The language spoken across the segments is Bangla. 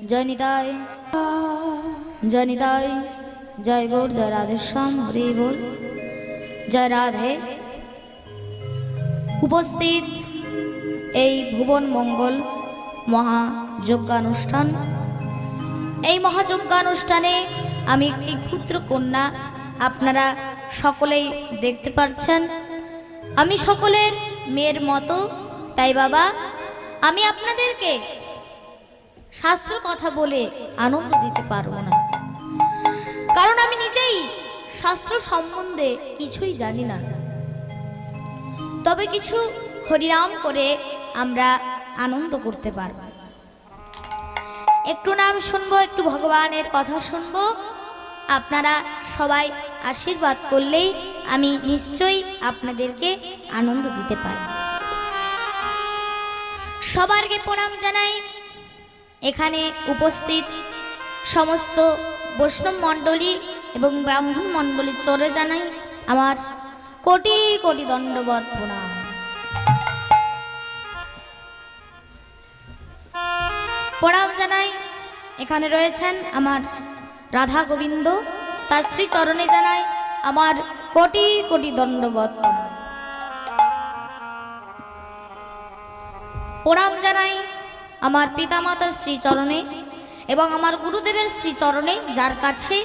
जय निताय जय निताय जय गौर जय राधे श्याम हरि बोल जय राधे। उपस्थित এই ভুবন মঙ্গল মহাযজ্ঞানুষ্ঠান, এই মহাযজ্ঞানুষ্ঠানে আমি একটি ক্ষুদ্র কন্যা, আপনারা সকলেই দেখতে পাচ্ছেন আমি সকলের মেয়ের মতো। তাই বাবা, আমি আপনাদেরকে শাস্ত্র কথা বলে আনন্দ দিতে পারবো না, কারণ আমি নিজেই শাস্ত্র সম্বন্ধে কিছুই জানি না। তবে কিছু হরিনাম করে আমরা আনন্দ করতে পারব। একটু নাম শুনবো, একটু ভগবানের কথা শুনবো। আপনারা সবাই আশীর্বাদ করলেই আমি নিশ্চয়ই আপনাদেরকে আনন্দ দিতে পারব। সবারকে প্রণাম জানাই। এখানে উপস্থিত সমস্ত বৈষ্ণব মণ্ডলী এবং ব্রাহ্মণ মণ্ডলী চলে জানাই আমার কোটি কোটি দণ্ডবত প্রণাম। প্রণাম জানাই এখানে রয়েছেন আমার রাধা গোবিন্দ, তার শ্রী চরণে জানাই আমার কোটি কোটি দণ্ডবত প্রণাম। প্রণাম জানাই আমার পিতামাতার শ্রী চরণে এবং আমার গুরুদেবের শ্রী চরণে, যার কাছে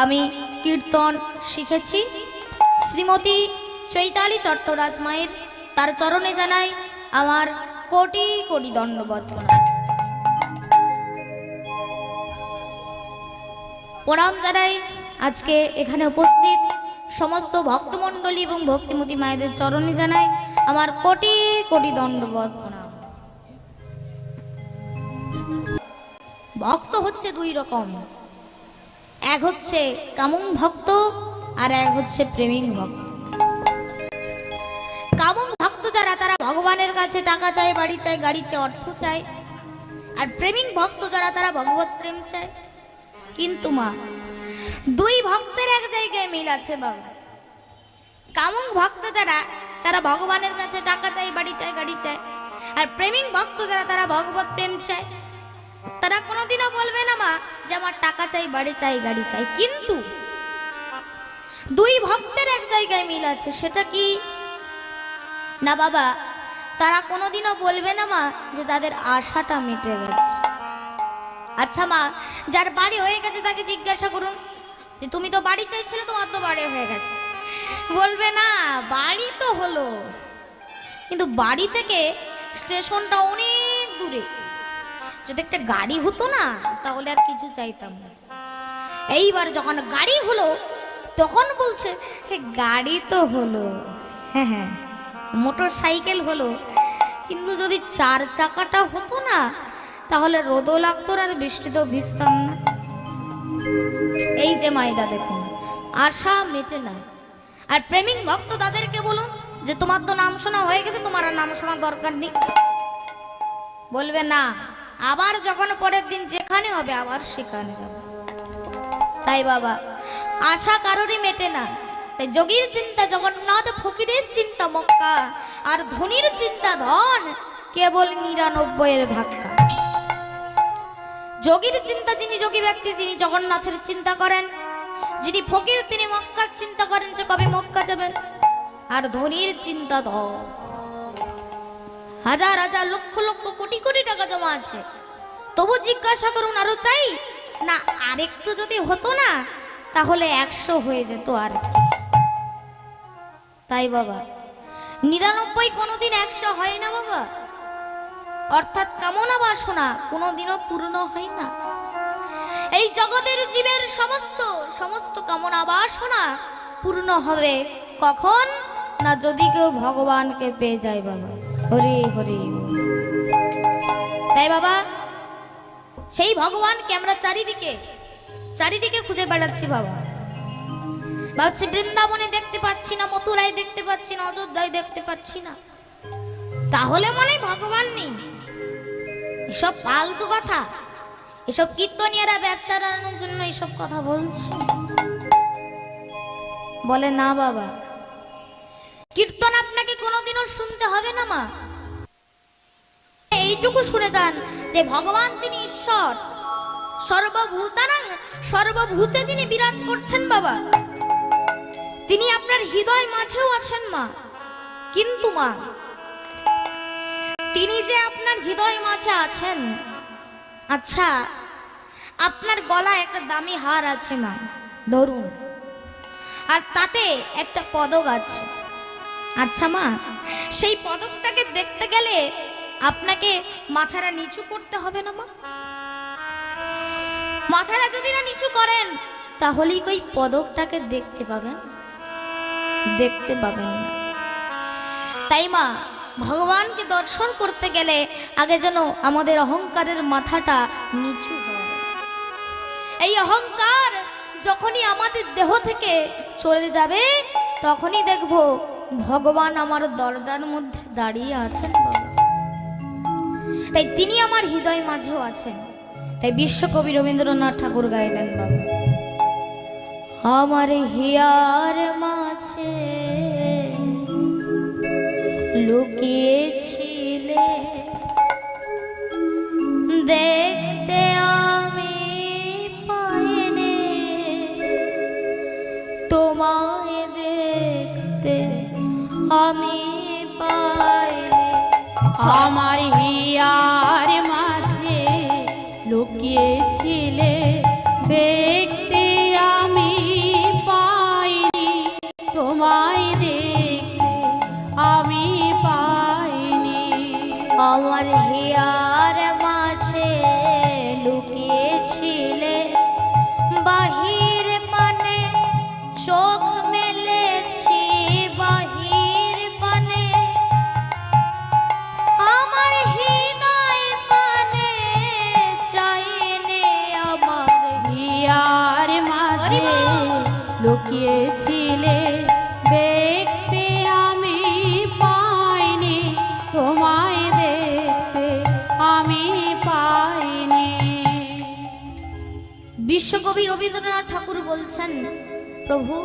আমি কীর্তন শিখেছি, শ্রীমতী চৈতালি চট্টরাজ মায়ের, তার চরণে জানাই আমার কোটি কোটি দণ্ডবত প্রণাম। প্রণাম জানাই আজকে এখানে উপস্থিত সমস্ত ভক্তমণ্ডলী এবং ভক্তিমতী মায়েদের চরণে জানাই আমার কোটি কোটি দণ্ডবত প্রণাম। ভক্ত হচ্ছে দুই রকম, এক হচ্ছে কামুক ভক্ত আর এক হচ্ছে প্রেমিক ভক্ত। কামুক ভক্ত যারা, তারা ভগবানের কাছে টাকা চায়, বাড়ি চায়, গাড়ি চায়, অর্থ চায়। আর প্রেমিক ভক্ত যারা, তারা ভগবত প্রেম চায়। কিন্তু মা, দুই ভক্তের এক জায়গায় মিল আছে বাবা। কামুক ভক্ত যারা, তারা ভগবানের কাছে টাকা চায়, বাড়ি চায়, গাড়ি চায়। আর প্রেমিক ভক্ত যারা, তারা ভগবত প্রেম চায়। তারা কোনোদিনও বলবে না মা যে আমার টাকা চাই, বাড়ি চাই, গাড়ি চাই। কিন্তু দুই ভক্তের এক জায়গায় মিল আছে, সেটা কি না বাবা? তারা কোনোদিনও বলবে না মা যে তাদের আশাটা মিটে গেছে। আচ্ছা মা, যার বাড়ি হয়ে গেছে তাকে জিজ্ঞাসা করুন যে তুমি তো বাড়ি চাইছিলে, তোমার তো বাড়ি হয়ে গেছে। বলবে না বাড়ি তো হলো, কিন্তু বাড়ি থেকে স্টেশনটা অনেক দূরে। যদি একটা গাড়ি হতো না তাহলে আর কিছু চাইতাম না। এইবার যখন গাড়ি হলো তখন বলছে গাড়ি তো হলো, হ্যাঁ হ্যাঁ মোটর সাইকেল হলো, কিন্তু যদি চার চাকাটা হতো না তাহলে রোদও লাগতো না আর বৃষ্টিতেও ভিজতাম না। এই যে মায়েরা দেখুন, আশা মেটে না। আর প্রেমিক ভক্ত তাদেরকে বলুন যে তোমার তো নাম শোনা হয়ে গেছে, তোমার আর নাম শোনার দরকার নেই। বলবে না, আবার যখন পরের দিন যেখানে হবে আবার সেখানে যাবে। তাই বাবা, আশা কারোরই মেটে না। তাই যোগীর চিন্তা জগন্নাথ, ফকিরের চিন্তা মক্কা, আর ধনীর চিন্তা ধন, কেবল ৯৯ ধাক্কা। যোগীর চিন্তা, যিনি যোগী ব্যক্তি তিনি জগন্নাথের চিন্তা করেন। যিনি ফকির তিনি মক্কার চিন্তা করেন যে কবে মক্কা যাবেন। আর ধনীর চিন্তা ধন, হাজার হাজার লক্ষ লক্ষ কোটি কোটি টাকা জমা আছে, তবু জিজ্ঞাসা করুন আরো চাই না, আরেকটু যদি হতো না তাহলে ১০০ হয়ে যেত আর কি। তাই বাবা, ৯৯ কোনোদিন ১০০ হয় না বাবা। অর্থাৎ কামনা বাসনা কোনোদিনও পূর্ণ হয় না। এই জগতের জীবের সমস্ত সমস্ত কামনা বাসনা পূর্ণ হবে কখন না, যদি কেউ ভগবানকে পেয়ে যায় বাবা। হরি হরি। তাই বাবা, সেই ভগবানকে আমরা চারিদিকে চারিদিকে খুঁজে বেড়াচ্ছি বাবা। ভাবছি বৃন্দাবনে দেখতে পাচ্ছি না, মথুরায় দেখতে পাচ্ছি না, অযোধ্যায় দেখতে পাচ্ছি না, তাহলে মনে ভগবান নেই। এসব ফালতু কথা, এসব কীর্তনীয়রা ব্যবসা চালানোর জন্য এসব কথা বলছে। বলে না বাবা, কীর্তন আপনাকে কোনোদিনও শুনতে হবে না মা। এইটুকু শুনে যান যে ভগবান তিনি ঈশ্বর, সর্বভূতানাং সর্বভূতে তিনি বিরাজ করছেন বাবা। তিনি আপনার হৃদয় মাঝেও আছেন মা। কিন্তু মা, তিনি যে আপনার হৃদয় মাঝে আছেন, আচ্ছা আপনার গলায় একটা দামি হার আছে মা, ধরুন, আর তাতে একটা পদক আছে। আচ্ছা মা, সেই পদকটাকে দেখতে গেলে আপনাকে মাথাটা নিচু করতে হবে না মা? মাথাটা যদি না নিচু করেন তাহলেই ওই পদকটাকে দেখতে পাবেন? দেখতে পাবেন না। তাই মা, ভগবানকে দর্শন করতে গেলে আগে যেন আমাদের অহংকারের মাথাটা নিচু হয়। এই অহংকার যখনই আমাদের দেহ থেকে চলে যাবে তখনই দেখব ভগবান আমার দরজার মধ্যে দাঁড়িয়ে আছেন বাবা। তাই তিনি আমার হৃদয় মাঝেও আছেন। তাই বিশ্বকবি রবীন্দ্রনাথ ঠাকুর গাইলেন বাবা, আমার হিয়ার মাঝে লুকিয়েছিলে দেখতে আমি পাইনি, তোমায় দেখতে আমি পাইনি। আমার হিয়ার মাঝে লুকিয়েছিলে দেখতে আমি পাইনি, তোমায় দেখতে আমি পাইনি। আমার হিয়ার মাঝে লুকিয়েছিলে বাহির পানে, চোখ মেলেছি বাহির পানে, আমার হৃদয় পানে চাইনে। আমার হিয়ার মাঝে লুকিয়েছিলে দেখতে আমি পাইনি, তোমায় দেখতে আমি পাইনি। বিশ্বকবি রবীন্দ্রনাথ ঠাকুর বলছেন, প্রভু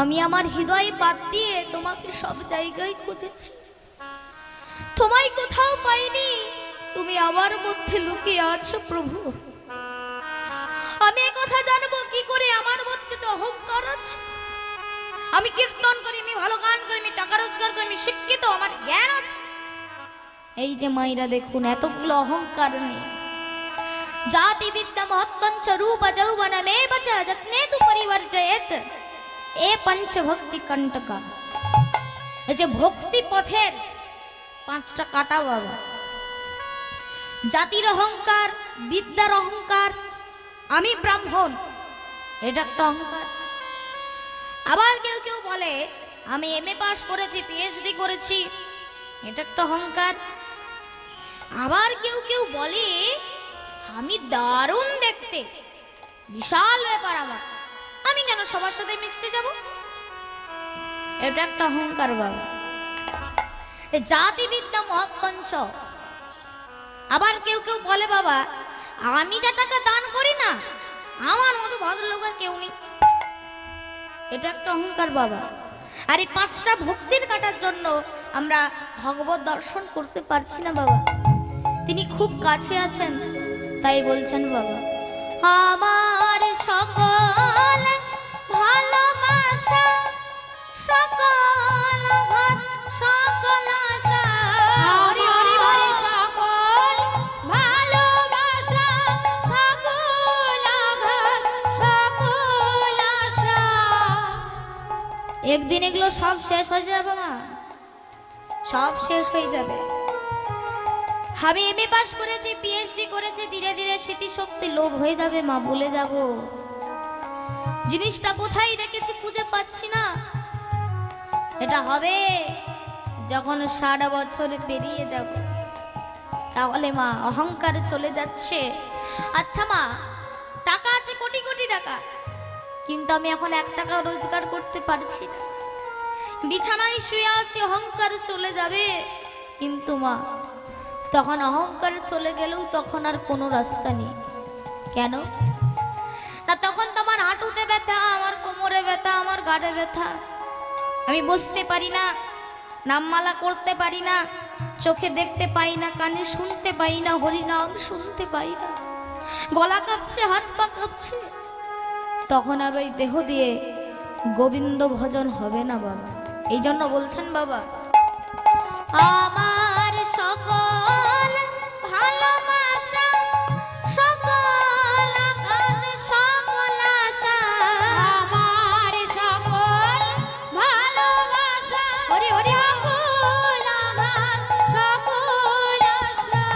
আমি আমার হৃদয় বাদ দিয়ে তোমাকে সব জায়গায় খুঁজেছি, তোমায় কোথাও পাইনি, তুমি আমার মধ্যে লুকিয়ে আছো প্রভু। আমি এই কথা জানবো কি করে? আমার মধ্যে তো অহংকার আছে। আমি কীর্তন করি, আমি ভালো গান করি, আমি টাকা রোজগার করি, আমি শিক্ষিত, আমার জ্ঞান আছে। এই যে মাইরা দেখুন এতগুলো অহংকার নেই। জাতি বিদ্যা মহত্তঞ্চ রূপ যৌবনমেব চ যত্নেতু পরিবর্জয়েত এ পঞ্চভক্তি কণ্টকা। এই যে ভক্তি পথের পাঁচটা কাটা বাবা। জাতির অহংকার, বিদ্যার অহংকার, আমি ব্রাহ্মণ, এটা একটা অহংকার। আবার কেউ কেউ বলে আমি এমএ পাস করেছি, পিএইচডি করেছি, এটা একটা অহংকার। আবার কেউ কেউ বলে আমি দারুণ দেখতে, বিশাল ব্যাপার আমার, আমি কেন সবার সাথে মিশতে যাব, এটা একটা অহংকার বাবা। জাতি বিদ্যা মহৎপঞ্চ। আবার কেউ কেউ বলে বাবা আমি যা টাকা দান করি না, আমার মতো ভদ্রলোক আর কেউ নেই, এটা একটা অহংকার বাবা। আর এই পাঁচটা ভক্তির কাটার জন্য আমরা ভগবত দর্শন করতে পারছি না বাবা। তিনি খুব কাছে আছেন, তাই বলছেন বাবা আমার সকল ভালোবাসা, সকল আঘাত, সকল আশা, হরি হরি বল, সকল ভালোবাসা, সকল আঘাত, সকল আশা। একদিন এগুলো সব শেষ হয়ে যাবে মা, সব শেষ হয়ে যাবে। আমি এমএ পাস করেছি, পিএইচডি করেছি, ধীরে ধীরে স্মৃতিশক্তি লোভ হয়ে যাবে মা, ভুলে যাব জিনিসটা কোথায় রেখেছি খুঁজে পাচ্ছি না। এটা হবে যখন 60 বছর পেরিয়ে যাব, তাহলে মা অহংকার চলে যাচ্ছে। আচ্ছা মা, টাকা আছে কোটি কোটি টাকা, কিন্তু আমি এখন 1 টাকা রোজগার করতে পারছি না, বিছানায় শুয়ে আছি, অহংকার চলে যাবে। কিন্তু মা তখন অহংকার চলে গেলেও তখন আর কোনো রাস্তা নেই। কেন না? তখন তোমার হাঁটুতে ব্যথা, আমার কোমরে ব্যথা, আমার গাড়ে ব্যথা, আমি বসতে পারি না, নামমালা করতে পারি না, চোখে দেখতে পাই না, কানে শুনতে পাই না, হরিনাম শুনতে পাই না, গলা কাঁপছে, হাত পা কাঁপছে, তখন আর ওই দেহ দিয়ে গোবিন্দ ভজন হবে না বাবা। এই জন্য বলছেন বাবা, আমার সকল ভালোবাসা, সকল আঘাত, সকল আশা, আমার সকল ভালোবাসা, হরি হরি সকল আঘাত, সকল আশা।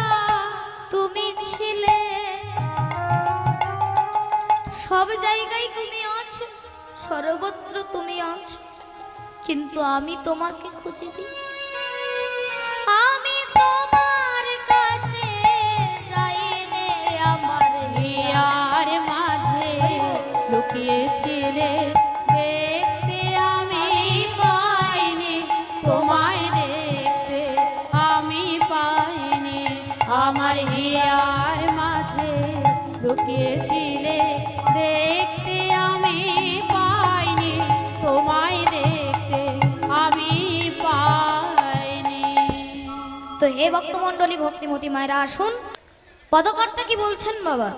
তুমি ছিলে, সব জায়গায় তুমি আছো, সর্বত্র তুমি আছো, কিন্তু আমি তোমাকে খুঁজে দিই। আমি তোমার কাছে যাইনে, আমার হিয়ার মাঝে লুকিয়েছিলে, দেখতে আমি পাইনি, তোমায় দেখতে আমি পাইনি। আমার হিয়ার মাঝে লুকিয়েছিলে, দেখতে আমি পাইনি, তোমায় দেখতে আমি পাইনি। তো হে ভক্তমণ্ডলী, ভক্তিমতী মায়েরা আসুন। পদকর্তা কি বলছেন বাবা,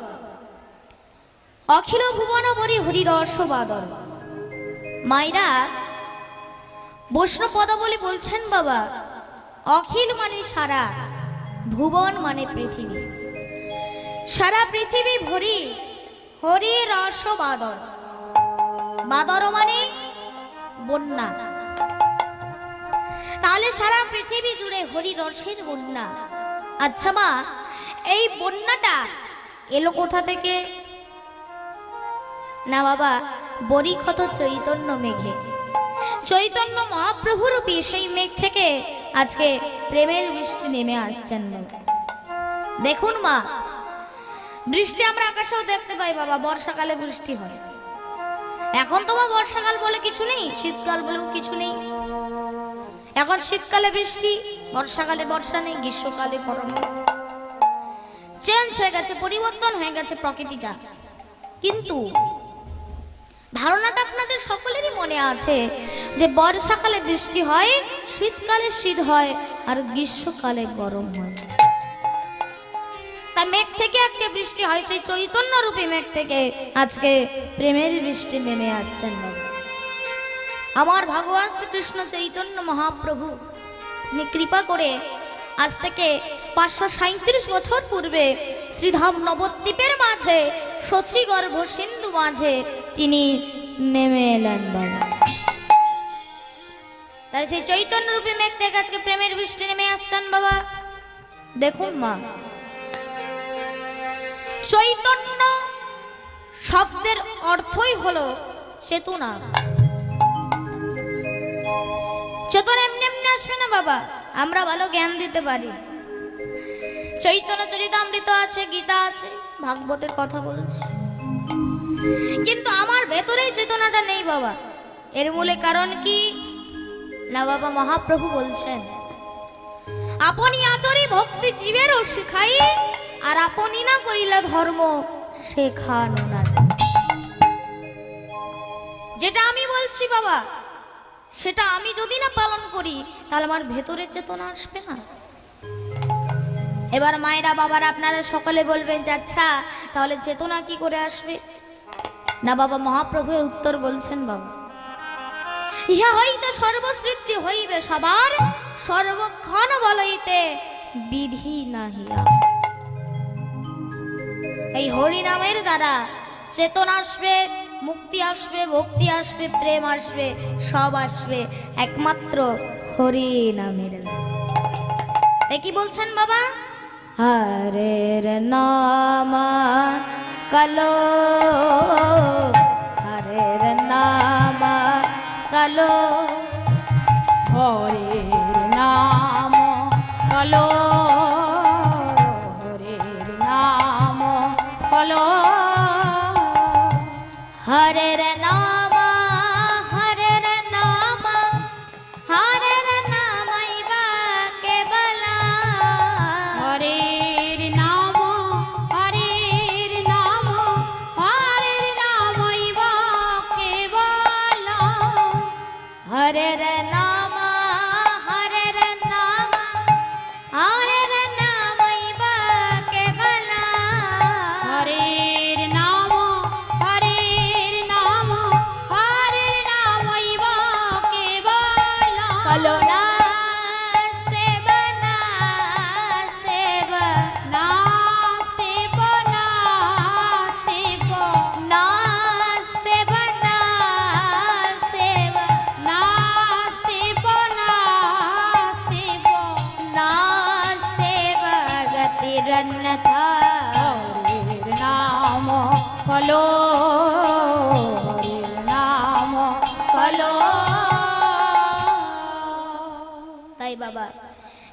অখিল ভুবন ভরি হরি রস বাদর। মায়েরা বৈষ্ণব পদাবলী বলছেন বাবা, অখিল মানে সারা, ভুবন মানে পৃথিবী, সারা পৃথিবী ভরি হরি রস বাদর। বাদর মানে বন্যা, তাহলে সারা পৃথিবী জুড়ে হরি রসের বন্যা। আচ্ছা মা, এই বন্যাটা এলো কোথা থেকে? না বাবা, বরিক্ষত চৈতন্য মেঘে, চৈতন্য মহাপ্রভুর রূপী সেই মেঘ থেকে আজকে প্রেমের বৃষ্টি নেমে আসছেন। দেখুন মা, বৃষ্টি আমরা আকাশেও দেখতে পাই বাবা, বর্ষাকালে বৃষ্টি হয়। এখন তো বর্ষাকাল বলে কিছু নেই, শীতকাল বলেও কিছু নেই। এখন শীতকালে বৃষ্টি, বর্ষাকালে বর্ষা নেই, গ্রীষ্মকালে গরম। চেঞ্জ হয়ে গেছে, পরিবর্তন হয়ে গেছে প্রকৃতিটা। কিন্তু ধারণাটা আপনাদের সকলেরই মনে আছে যে বর্ষাকালে বৃষ্টি হয়, শীতকালে শীত হয়, আর গ্রীষ্মকালে গরম হয়। তাই মেঘ থেকে আজকে বৃষ্টি হয়, সেই চৈতন্য রূপী মেঘ থেকে আজকে প্রেমের বৃষ্টি নেমে আসছেন বাবা। আমার ভগবান শ্রীকৃষ্ণ চৈতন্য মহাপ্রভু তিনি কৃপা করে আজ থেকে 537 বছর পূর্বে শ্রীধাম নবদ্বীপের মাঝে শচীগর্ভ সিন্ধু মাঝে তিনি নেমে এলেন বাবা। তাই সেই চৈতন্য রূপী মেঘ থেকে আজকে প্রেমের বৃষ্টি নেমে আসছেন বাবা। দেখুন মা, চৈতন্য শব্দের অর্থই হলো চেতনা। চেতনা এমনি এমনি আসবে না বাবা, আমরা ভালো জ্ঞান দিতে পারি। চৈতন্য চরিতামৃত আছে, গীতা আছে, ভাগবতের কথা বলছি, কিন্তু আমার ভেতরে চেতনাটা নেই বাবা। এর মূলে কারণ কি না বাবা, মহাপ্রভু বলছেন, আপনি আচরি ভক্তি জীবেরও শিখাই, আর আপনি না কইলে ধর্ম শেখানো না। যেটা আমি বলছি বাবা, সেটা আমি যদি না পালন করি তাহলে আমার ভেতরে চেতনা আসবে না। এবার মায়েরা বাবারা আপনারা সকলে বলবেন যে আচ্ছা তাহলে চেতনা কি করে আসবে? না বাবা, মহাপ্রভুর উত্তর বলছেন বাবা, ইহা হইতে সর্বসৃদ্ধি হইবে সবার, সর্বক্ষণ বলইতে বিধি নাহিয়া। এই হরি নামের দ্বারা চেতনা আসবে, মুক্তি আসবে, ভক্তি আসবে, প্রেম আসবে, সব আসবে একমাত্র হরি নামের দ্বারা। তাই কি বলছেন বাবা, হরের নাম কালো, হরের নাম কালো, হরের নাম কলো, হরের নাম কলো, হরের নাম, হরের নাম, হরের নামাইবা কেবলা, হরের নাম, হরের নাম, হরের নামইবা কেবল, হরের নাম, হরের নাম, হরের নামাইবা কেবলা, হরের কলো হরির নাম কলো। তাই বাবা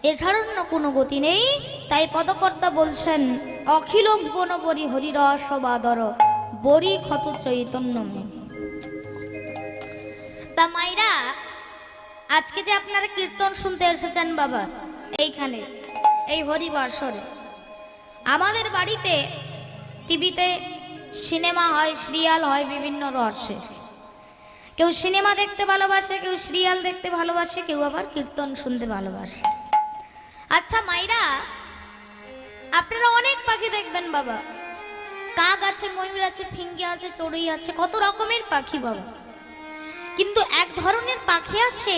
এছাড়া অন্য কোনো গতি নেই। তাই পদকর্তা বলছেন অখিল ভুবন বরি হরিরস বাদর বরি ক্ষত চৈতন্য মেঘে। তা মাইরা আজকে যে আপনারা কীর্তন শুনতে এসেছেন বাবা এইখানে এই হরিবাসরে, আমাদের বাড়িতে টিভিতে সিনেমা হয়, সিরিয়াল হয় বিভিন্ন রসে। কেউ সিনেমা দেখতে ভালোবাসে, কেউ সিরিয়াল দেখতে ভালোবাসে, কেউ আবার কীর্তন শুনতে ভালোবাসে। আচ্ছা মাইরা আপনারা অনেক পাখি দেখবেন বাবা, কাক আছে, ময়ূর আছে, ফিঙ্গি আছে, চড়ুই আছে, কত রকমের পাখি বাবা। কিন্তু এক ধরনের পাখি আছে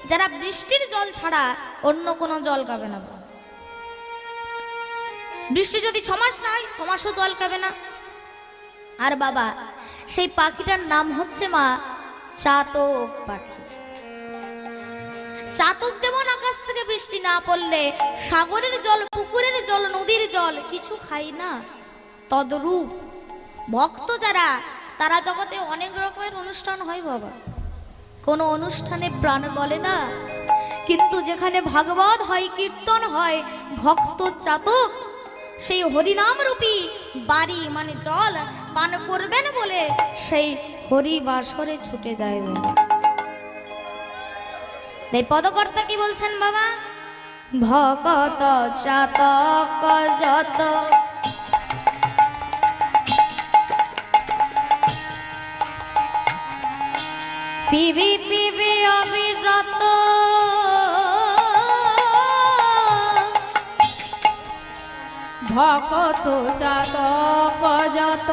যারা বৃষ্টির জল ছাড়া অন্য কোনো জল খাবে না। বৃষ্টি যদি 6 মাস না হয় 6 মাসও জল খাবে না। আর বাবা সেই পাখিটার নাম হচ্ছে মা চাতক পাখি। চাতক যেমন আকাশ থেকে বৃষ্টি না পড়লে সাগরের জল, পুকুরের জল, নদীর জল কিছু খায় না, তদ্রূপ ভক্ত যারা তারা জগতে অনেক রকমের অনুষ্ঠান হয় বাবা, কোনো অনুষ্ঠানে প্রাণ বলে না, কিন্তু যেখানে ভাগবত হয়, কীর্তন হয়, ভক্ত চাতক সেই হরিনাম রূপী বাড়ি মানে জল পান করবেন বলে সেই হরি বাসরে ছুটে যায় বাবা। এই পদকর্তা কি বলছেন বাবা? ভকত চাতক যত পিবি পিবি অবিরত ভকত চাতক যত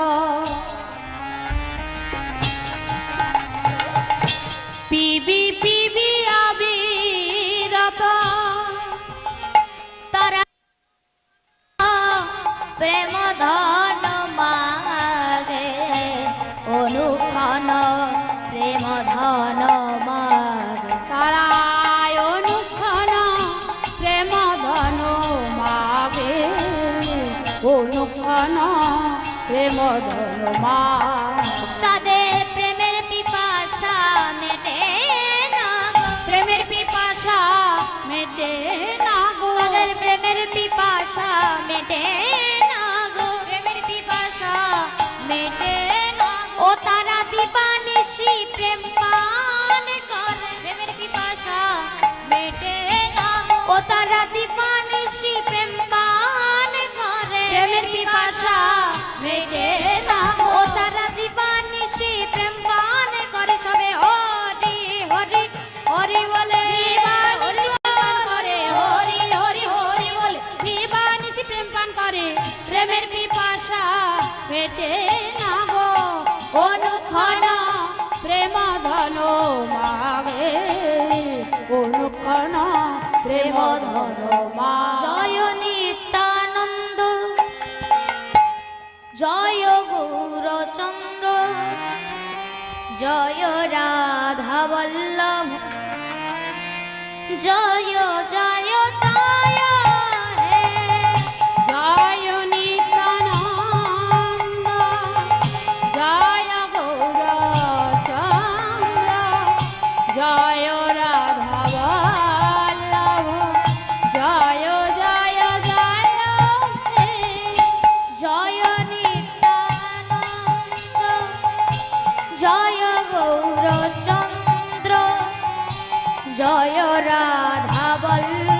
পিবি পিবি অবিরত তারা প্রেম ধন মাগে অনুক্ষণ প্রেম ধন মাগে। তারা অনুক্ষণ প্রেম ধন মাগে, অনুক্ষণ প্রেম ধন মাগে। তাদের প্রেমের পিপাসা মেটে না গো, প্রেমের পিপাসা মেটে না গো, তাদের প্রেমের পিপাসা মেটে না গো, প্রেমের পিপাসা মেটে না গো। ও তারা দিবানিশি প্রেম পান করে, প্রেমের পিপাসা মেটে না গো, ও তারা দিবানিশি প্রেম পান করে, প্রেমের পিপাসা মেটে না গো, ও তারা দিবানিশি প্রেম পান করে। সবে হরি হরি হরি বলে, হরি করে হরি হরি হরি বলে দিবানিশি প্রেম পান করে, প্রেমের পিপাসা মেটে না গো, অনুক্ষণ প্রেম ধন মাগে, অনুক্ষণ প্রেম ধন মাগে। জয় নিত্যানন্দ, জয় গৌরচন্দ্র, জয় রাধা বল্লভ, জয় জয় জয় হে। জয় নিত্যানন্দ, জয় গৌরচন্দ্র, জয় রাধা বল্লভ, জয় জয় জয় হে। জয় নিত্যানন্দ, জয় গৌরচন্দ্র, জয় রাধা বল্লভ,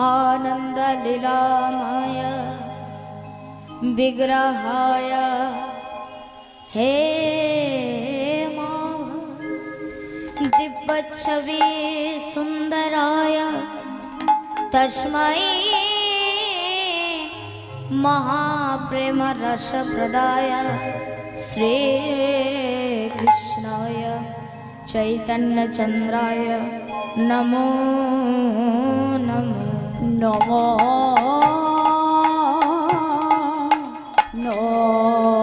आनंद लीलामय विग्रहाय हे दिव्य छवि सुंदराय तस्मै महाप्रेम रस प्रदाय श्री कृष्णाय चैतन्य चंद्राय नमो नमो नमो नमो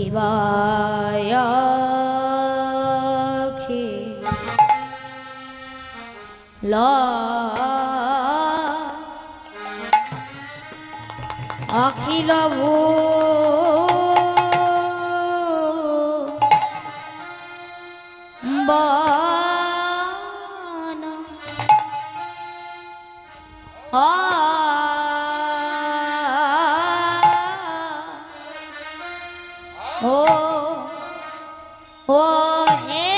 शिवाय अखिल भुवन ओ हे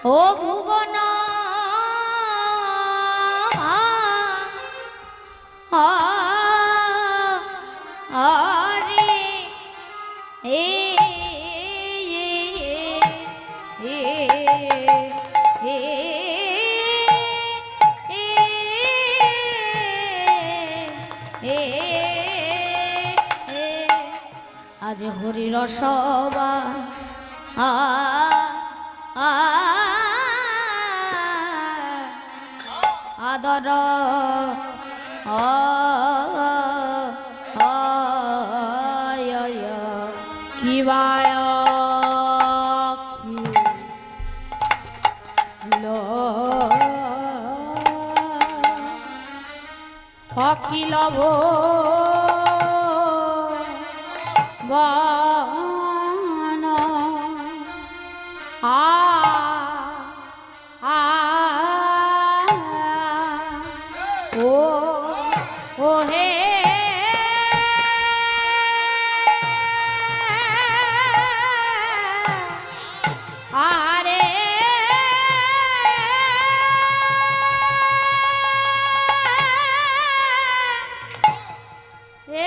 ओ भुवन हरे आज हरि रसवा आदर शिवाय अखिल भुवन ओ हे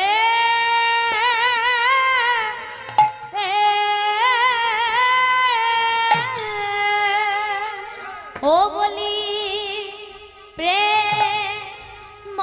ओ बोली प्रेम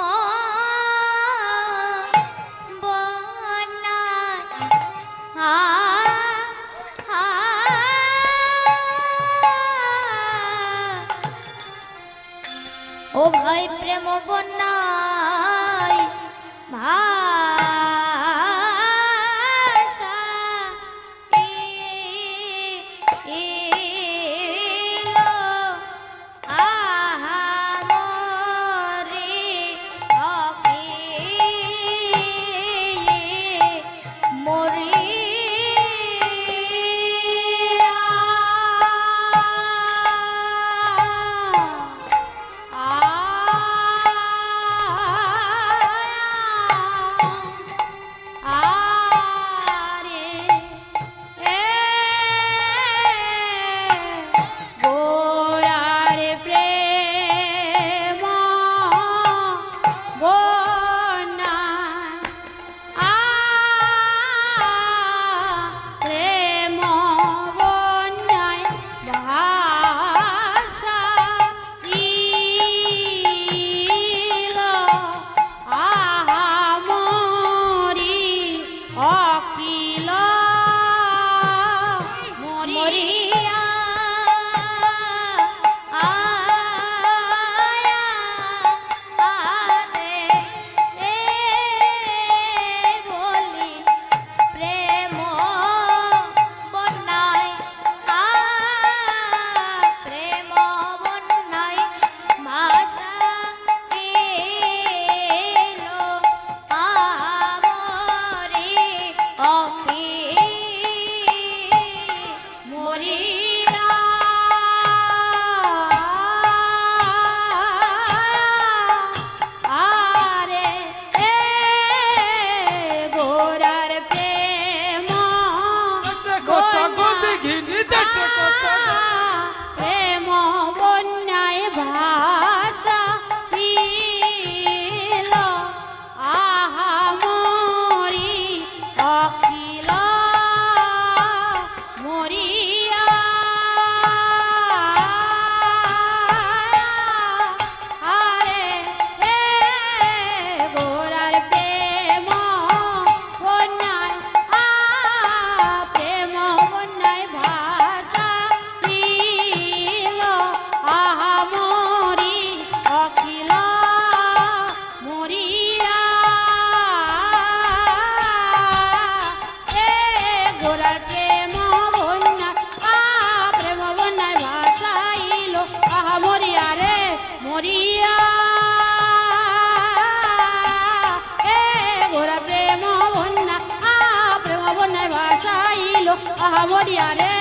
মরিয়া রে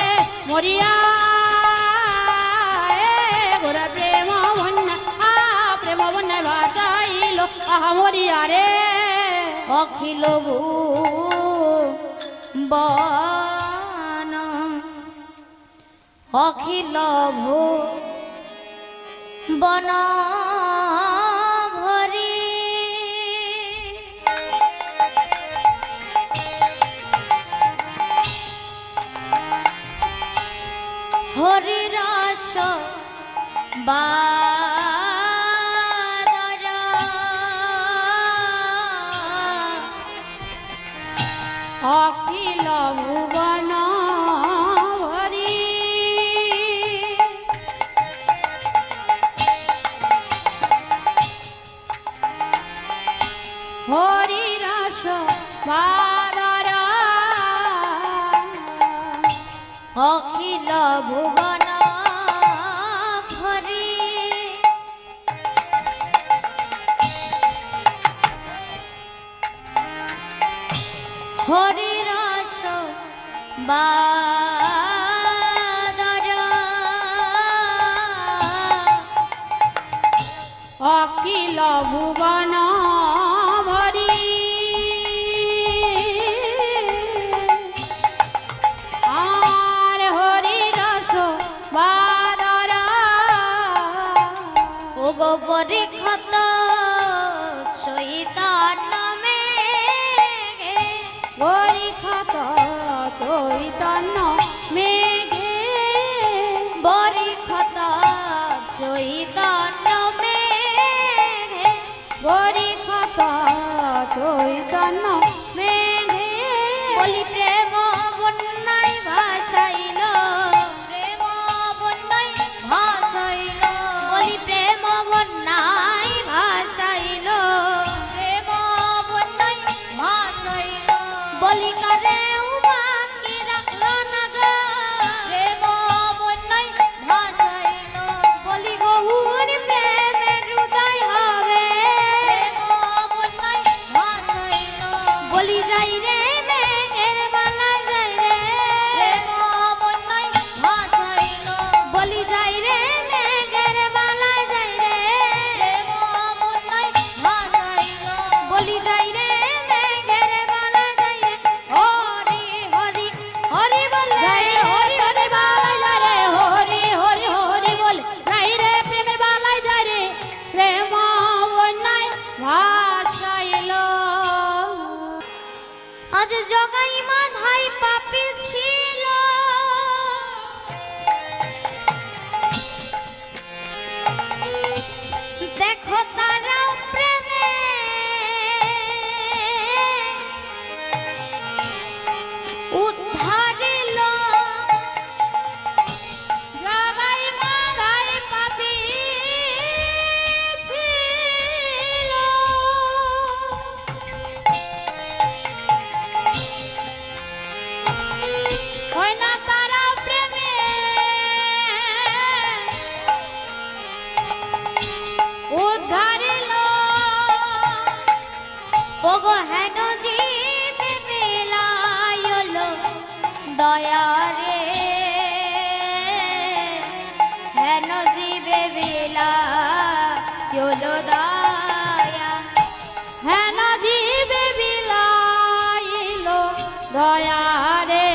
মরিয়া গোরা প্রেম বন্যা প্রেম বন্যায় ভাসাইল আহা মরিয়া রে অখিল ভুবন অখিল ভুবন ভরি হরি রস বাদর অখিল ভুবন হরি হরি রস বাদর অখিল ভুবন ভরি হরি রস বাদর অখিল ভুবন ভরি আর হরি রস বাদর ও গো পরীক্ষত চৈতন্য মেঘে পরীক্ষত চৈতন্য মেঘে পরীক্ষত চৈতন্য মেঘে পরীক্ষত চৈতন্য মেঘে বলি প্রেম বন্যায় ভাসাইল প্রেম বন্যায় ভাসাইল বলি প্রেম বন্যায় ভাসাইল প্রেম বন্যায় ভাসাইল বলি কারে বাকি রাখলো না গো প্রেম বন্যায় ভাসাইল বলি গহুর প্রেমের হৃদয় হবে প্রেম বন্যায় ভাসাইল বলি যাই রে মেঘের মালা যাই রে প্রেম বন্যায় ভাসাইল বলি যাই রে মেঘের মালা যাই রে প্রেম বন্যায় ভাসাইল বলি যাই রে মেঘের মালা যাই রে হরি হরি হরি বলে হরি হরি বালা রে হরি হরি হরি বলে যাই রে প্রেমের বালাই যাই রে প্রেম বন্যায় ভাসাইল আজ জগাই মাধাই পাপি ছিল দেখো তারা প্রেমে উদ্ধারিল জগাই মাগাই পাপি ছিল হয় না তারা প্রেমে উদ্ধারিল ওগো হেন জীবে বেলায়ল দয়া রে হেন জীবে বেলায়ল দয়া হেন জীবে বিলাইল দয়া রে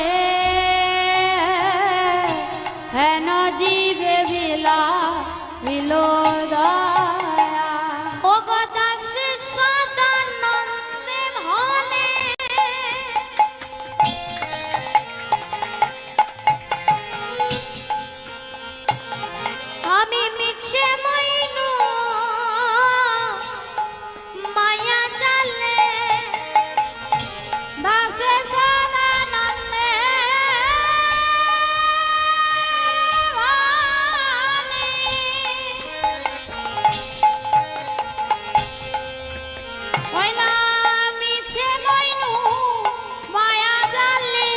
হেন জীবে বিলাইল দয়া ওগো দাস সদানন্দে মনে আমি মিছে মইনু মায়া জালে দাসে সদানন্দে হয় না মিছে মইনু মায়া জালে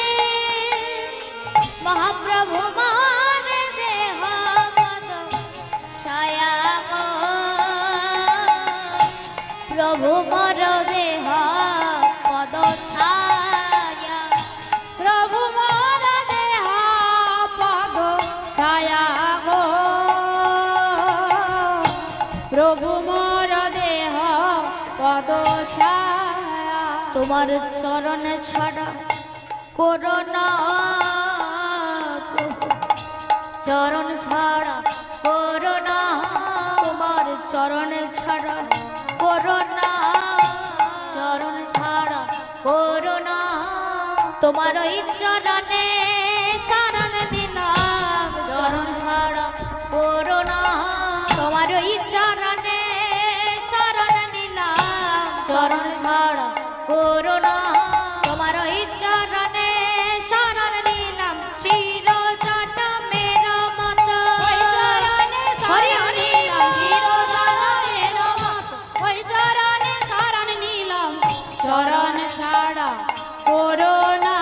মহাপ্রভু মান দেহ পদ ছায়া গো প্রভু মর দেহ পদ ছায়া প্রভু মোর দেহ পদ ছায়া তোমার চরণে ছাড়া করোনা চরণ ছাড়া করোনা তোমার চরণে ছাড়া করোনা চরণ ছাড়া করোনা তোমার ওই চরণে শরণ দিলাম চরণ ছাড়া করোনা তোমার ওই চরণে শরণ দিলাম চরণ ছাড়া করোনা তোমার ওই চরণে শরণ দিলাম চির জন্মের মতো ওই চরণে হরি হরি চিরজনমের মতো ওই চরণে শরণ নিলাম চরণ ছাড়া করোনা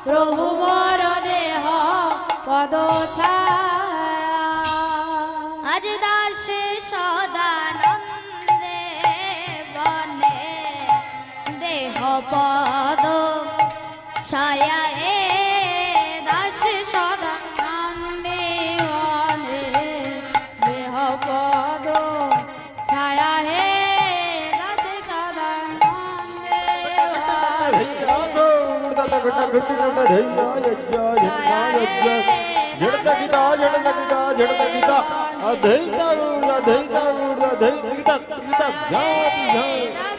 প্রভু মোর দেহ পদ ছায়া আজ দাস সদানন্দে বনে দেহ পদ ছায়া এ দাস সদা নন্দে বনে দেহ পদ ছায়া হে দাস সদা নন্দে अधैता